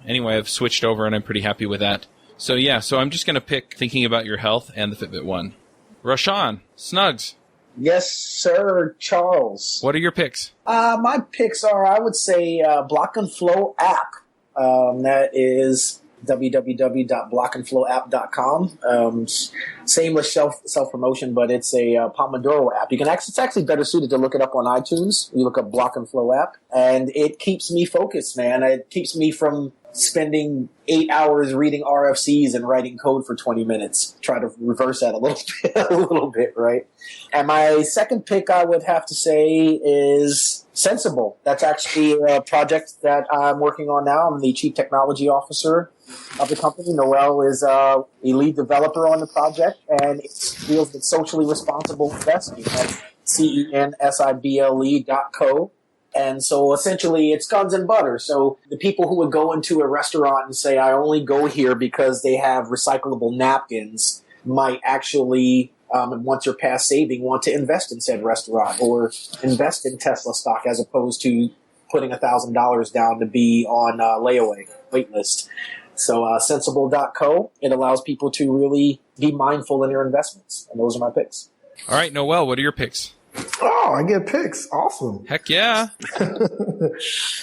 anyway, I've switched over and I'm pretty happy with that. So I'm just going to pick thinking about your health and the Fitbit 1. Rashawn, Snuggs. Yes, sir, Charles. What are your picks? My picks are, I would say, Block and Flow app. That is www.blockandflowapp.com. Shameless self-promotion, but it's a Pomodoro app. It's actually better suited to look it up on iTunes. You look up Block and Flow app, and it keeps me focused, man. It keeps me from spending 8 hours reading RFCs and writing code for 20 minutes. Try to reverse that a little bit, right? And my second pick, I would have to say, is Sensible. That's actually a project that I'm working on now. I'm the Chief Technology Officer of the company. Noel is a lead developer on the project, and it deals with socially responsible investing. That's CENSIBLE.co. And so essentially it's guns and butter. So the people who would go into a restaurant and say, I only go here because they have recyclable napkins, might actually, once you're past saving, want to invest in said restaurant or invest in Tesla stock as opposed to putting $1,000 down to be on layaway wait list. So sensible.co, it allows people to really be mindful in their investments. And those are my picks. All right, Noel, what are your picks? Oh, I get picks. Awesome. Heck yeah.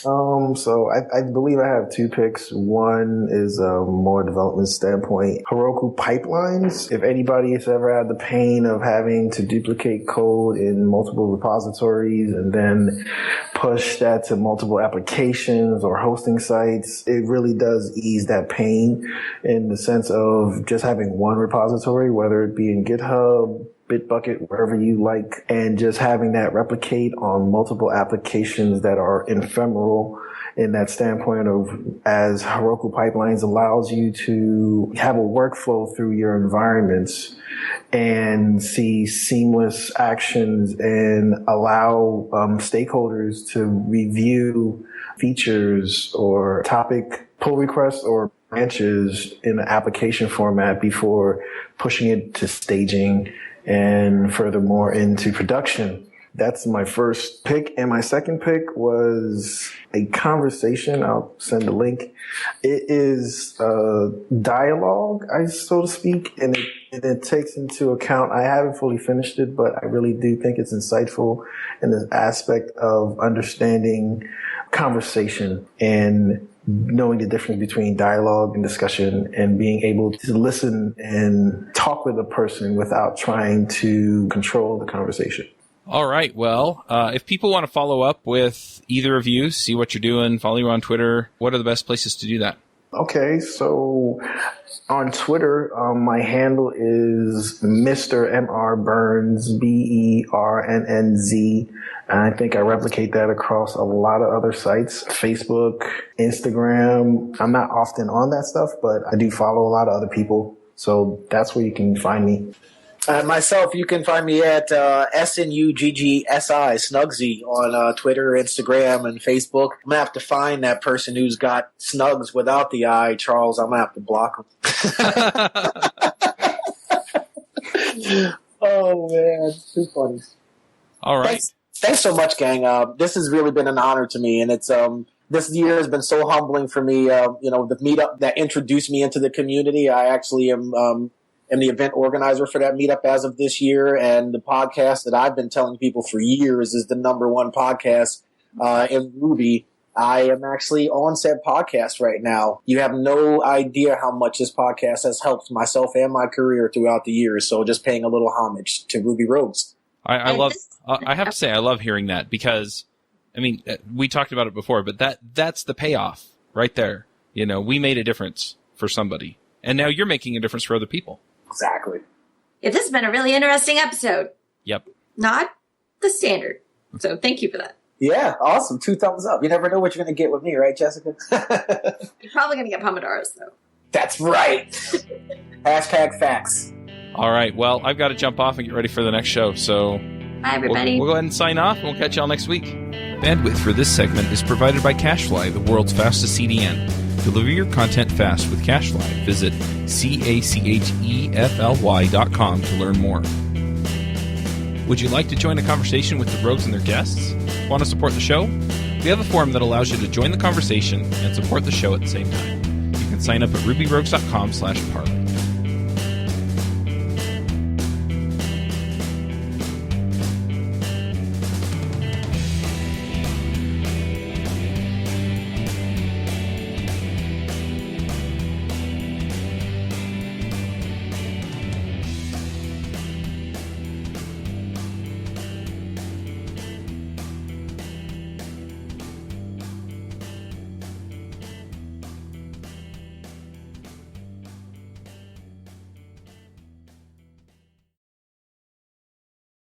So I believe I have two picks. One is a more development standpoint. Heroku pipelines. If anybody has ever had the pain of having to duplicate code in multiple repositories and then push that to multiple applications or hosting sites, it really does ease that pain in the sense of just having one repository, whether it be in GitHub, Bitbucket, wherever you like, and just having that replicate on multiple applications that are ephemeral in that standpoint of, as Heroku Pipelines allows you to have a workflow through your environments and see seamless actions and allow stakeholders to review features or topic pull requests or branches in the application format before pushing it to staging and furthermore into production. That's my first pick. And my second pick was a conversation. I'll send a link. It is a dialogue, so to speak, and it takes into account, I haven't fully finished it, but I really do think it's insightful in this aspect of understanding conversation and knowing the difference between dialogue and discussion and being able to listen and talk with a person without trying to control the conversation. All right. Well, if people want to follow up with either of you, see what you're doing, follow you on Twitter, what are the best places to do that? Okay, so on Twitter, my handle is Mr. M.R. Burns, BERNNZ. And I think I replicate that across a lot of other sites, Facebook, Instagram. I'm not often on that stuff, but I do follow a lot of other people. So that's where you can find me. Myself, you can find me at SNUGGSI, Snuggsy, on Twitter, Instagram, and Facebook. I'm going to have to find that person who's got Snuggs without the I, Charles. I'm going to have to block him. Oh, man. Too funny. All right. Thanks so much, gang. This has really been an honor to me, and it's this year has been so humbling for me. The meetup that introduced me into the community, I actually am the event organizer for that meetup as of this year, and the podcast that I've been telling people for years is the #1 podcast in Ruby. I am actually on said podcast right now. You have no idea how much this podcast has helped myself and my career throughout the years, so just paying a little homage to Ruby Rogues. I have to say, I love hearing that because, I mean, we talked about it before, but that's the payoff right there. You know, we made a difference for somebody, and now you're making a difference for other people. Exactly. Yeah, this has been a really interesting episode. Yep. Not the standard. So thank you for that. Yeah, awesome. 2 thumbs up. You never know what you're going to get with me, right, Jessica? You're probably going to get Pomodoros, though. That's right. Hashtag facts. All right. Well, I've got to jump off and get ready for the next show. So bye, everybody. We'll go ahead and sign off, and we'll catch y'all next week. Bandwidth for this segment is provided by CacheFly, the world's fastest CDN. Deliver your content fast with CacheFly. Visit CACHEFLY.com to learn more. Would you like to join a conversation with the Rogues and their guests? Want to support the show? We have a forum that allows you to join the conversation and support the show at the same time. You can sign up at rubyrogues.com/parlay.